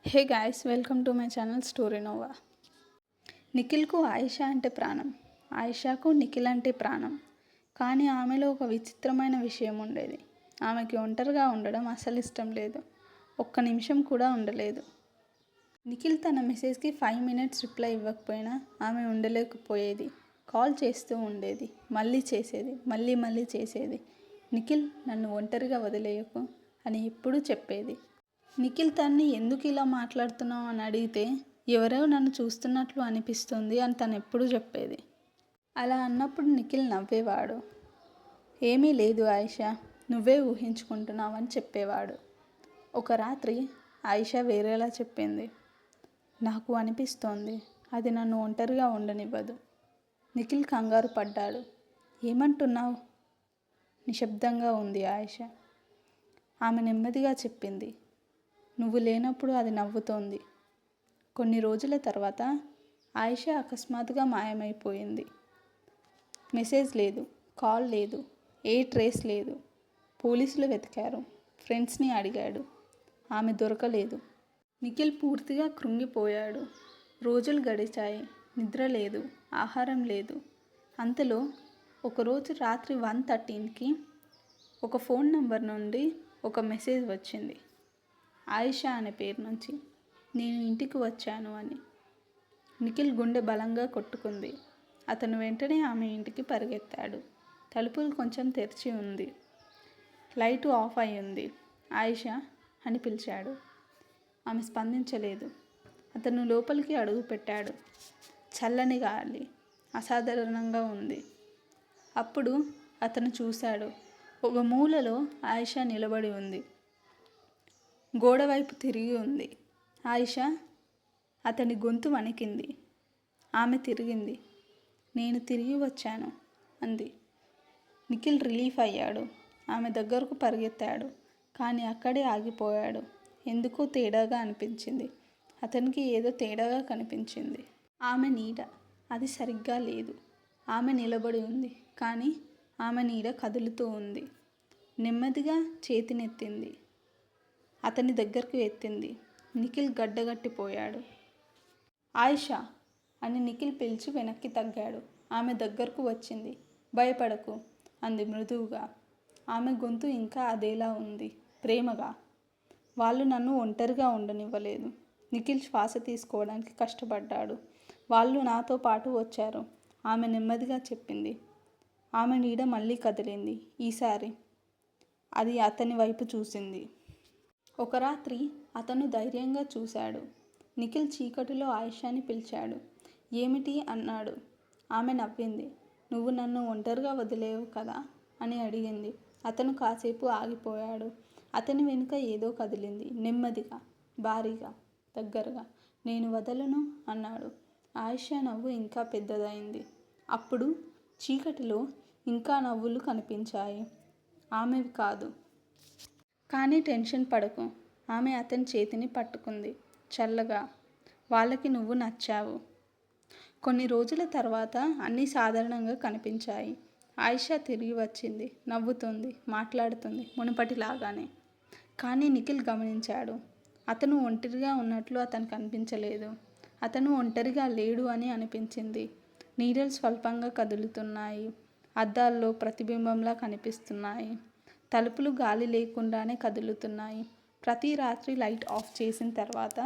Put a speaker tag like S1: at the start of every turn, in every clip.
S1: Hey guys, welcome to my channel story Nova. నిఖిల్కు ఆయిషా అంటే ప్రాణం, ఆయిషాకు నిఖిల్ అంటే ప్రాణం. కానీ ఆమెలో ఒక విచిత్రమైన విషయం ఉండేది. ఆమెకి ఒంటరిగా ఉండడం అసలు ఇష్టం లేదు. ఒక్క నిమిషం కూడా ఉండలేదు. నిఖిల్ తన మెసేజ్కి 5 minutes రిప్లై ఇవ్వకపోయినా ఆమె ఉండలేకపోయేది. కాల్ చేస్తూ ఉండేది, మళ్ళీ చేసేది, మళ్ళీ చేసేది. నిఖిల్, నన్ను ఒంటరిగా వదిలేయకు అని ఎప్పుడూ చెప్పేది. నిఖిల్ తన్ని ఎందుకు ఇలా మాట్లాడుతున్నావు అని అడిగితే, ఎవరో నన్ను చూస్తున్నట్లు అనిపిస్తుంది అని తను ఎప్పుడూ చెప్పేది. అలా అన్నప్పుడు నిఖిల్ నవ్వేవాడు. ఏమీ లేదు ఆయిషా, నువ్వే ఊహించుకుంటున్నావు అని చెప్పేవాడు. ఒక రాత్రి ఆయిషా వేరేలా చెప్పింది. నాకు అనిపిస్తోంది అది నన్ను ఒంటరిగా ఉండనివ్వదు. నిఖిల్ కంగారు పడ్డాడు. ఏమంటున్నావు? నిశ్శబ్దంగా ఉంది ఆయిషా. ఆమె నెమ్మదిగా చెప్పింది, నువ్వు లేనప్పుడు అది నవ్వుతోంది. కొన్ని రోజుల తర్వాత ఆయిషా అకస్మాత్తుగా మాయమైపోయింది. మెసేజ్ లేదు, కాల్ లేదు, ఏ ట్రేస్ లేదు. పోలీసులు వెతికారు, ఫ్రెండ్స్ని అడిగాడు, ఆమె దొరకలేదు. నిఖిల్ పూర్తిగా కృంగిపోయాడు. రోజులు గడిచాయి, నిద్ర లేదు, ఆహారం లేదు. అంతలో ఒకరోజు రాత్రి 1:13కి ఒక ఫోన్ నంబర్ నుండి ఒక మెసేజ్ వచ్చింది. ఆయిషా అనే పేరు నుంచి, నేను ఇంటికి వచ్చాను అని. నిఖిల్ గుండె బలంగా కొట్టుకుంది. అతను వెంటనే ఆమె ఇంటికి పరిగెత్తాడు. తలుపులు కొంచెం తెరిచి ఉంది, లైటు ఆఫ్ అయి ఉంది. ఆయిషా అని పిలిచాడు. ఆమె స్పందించలేదు. అతను లోపలికి అడుగు పెట్టాడు. చల్లని గాలి అసాధారణంగా ఉంది. అప్పుడు అతను చూశాడు, ఒక మూలలో ఆయిషా నిలబడి ఉంది. గోడవైపు తిరిగి ఉంది. ఆయిషా! అతని గొంతు వణికింది. ఆమె తిరిగింది. నేను తిరిగి వచ్చాను అంది. నిఖిల్ రిలీఫ్ అయ్యాడు. ఆమె దగ్గరకు పరిగెత్తాడు, కానీ అక్కడే ఆగిపోయాడు. ఎందుకో తేడాగా అనిపించింది. అతనికి ఏదో తేడాగా కనిపించింది. ఆమె నీడ, అది సరిగ్గా లేదు. ఆమె నిలబడి ఉంది, కానీ ఆమె నీడ కదులుతూ ఉంది. నెమ్మదిగా చేతినెత్తింది. అతని దగ్గరకు ఎత్తింది. నిఖిల్ గడ్డగట్టిపోయాడు. ఆయిషా అని నిఖిల్ పిలిచి వెనక్కి తగ్గాడు. ఆమె దగ్గరకు వచ్చింది. భయపడకు అంది మృదువుగా. ఆమె గొంతు ఇంకా అదేలా ఉంది, ప్రేమగా. వాళ్ళు నన్ను ఒంటరిగా ఉండనివ్వలేదు. నిఖిల్ శ్వాస తీసుకోవడానికి కష్టపడ్డాడు. వాళ్ళు నాతో పాటు వచ్చారు, ఆమె నెమ్మదిగా చెప్పింది. ఆమె నీడ మళ్ళీ కదిలింది. ఈసారి అది అతని వైపు చూసింది. ఒక రాత్రి అతను ధైర్యంగా చూశాడు. నిఖిల్ చీకటిలో ఆయిషాని పిలిచాడు. ఏమిటి అన్నాడు. ఆమె నవ్వింది. నువ్వు నన్ను ఒంటరిగా వదిలేవు కదా అని అడిగింది. అతను కాసేపు ఆగిపోయాడు. అతని వెనుక ఏదో కదిలింది, నెమ్మదిగా, భారీగా, దగ్గరగా. నేను వదలను అన్నాడు. ఆయిషా నవ్వు ఇంకా పెద్దదైంది. అప్పుడు చీకటిలో ఇంకా నవ్వులు కనిపించాయి. ఆమెవి కాదు. కానీ టెన్షన్ పడకు. ఆమె అతని చేతిని పట్టుకుంది చల్లగా. వాళ్ళకి నువ్వు నచ్చావు. కొన్ని రోజుల తర్వాత అన్నీ సాధారణంగా కనిపించాయి. ఆయిషా తిరిగి వచ్చింది, నవ్వుతుంది, మాట్లాడుతుంది, మునుపటిలాగానే. కానీ నిఖిల్ గమనించాడు, అతను ఒంటరిగా ఉన్నట్లు అతనికి అనిపించలేదు. అతను ఒంటరిగా లేడు అని అనిపించింది. నీడలు స్వల్పంగా కదులుతున్నాయి, అద్దాల్లో ప్రతిబింబంలా కనిపిస్తున్నాయి. తలుపులు గాలి లేకుండానే కదులుతున్నాయి. ప్రతి రాత్రి లైట్ ఆఫ్ చేసిన తర్వాత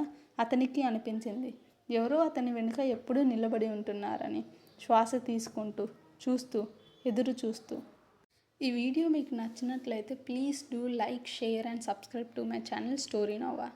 S1: అతనికి అనిపించింది, ఎవరో అతని వెనుక ఎప్పుడూ నిలబడి ఉంటున్నారని. శ్వాస తీసుకుంటూ, చూస్తూ, ఎదురు చూస్తూ. ఈ వీడియో మీకు నచ్చినట్లయితే please do like, share and subscribe to my channel story Noah.